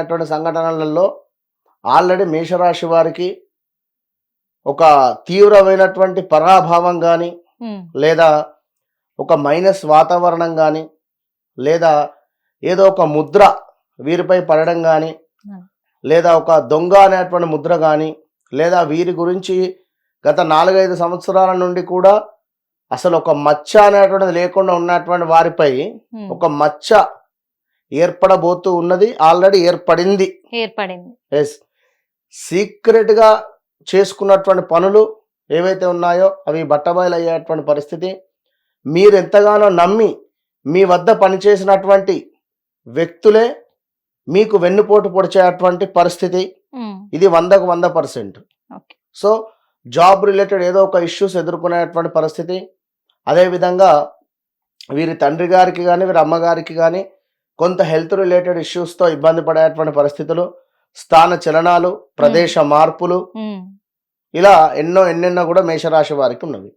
అటువంటి సంఘటనలలో ఆల్రెడీ మేషరాశి వారికి ఒక తీవ్రమైనటువంటి పరాభావం కానీ లేదా ఒక మైనస్ వాతావరణం కానీ లేదా ఏదో ఒక ముద్ర వీరిపై పడడం కానీ లేదా ఒక దొంగ అనేటువంటి ముద్ర కానీ లేదా వీరి గురించి గత 4-5 సంవత్సరాల నుండి కూడా అసలు ఒక మచ్చ అనేటువంటిది లేకుండా ఉన్నటువంటి వారిపై ఒక మచ్చ ఏర్పడబోతూ ఉన్నది. ఆల్రెడీ ఏర్పడింది. ఎస్, సీక్రెట్ గా చేసుకున్నటువంటి పనులు ఏవైతే ఉన్నాయో అవి బట్టబయలు అయ్యేటువంటి పరిస్థితి. మీరు ఎంతగానో నమ్మి మీ వద్ద పనిచేసినటువంటి వ్యక్తులే మీకు వెన్నుపోటు పొడిచేటువంటి పరిస్థితి. ఇది 100కు 100%. సో జాబ్ రిలేటెడ్ ఏదో ఒక ఇష్యూస్ ఎదుర్కొనేటువంటి పరిస్థితి. అదేవిధంగా వీరి తండ్రి గారికి కానీ వీరి అమ్మగారికి కానీ కొంత హెల్త్ రిలేటెడ్ ఇష్యూస్తో ఇబ్బంది పడేటువంటి పరిస్థితులు, స్థాన చలనాలు, ప్రదేశ మార్పులు, ఇలా ఎన్నెన్నో కూడా మేషరాశి వారికి ఉన్నవి.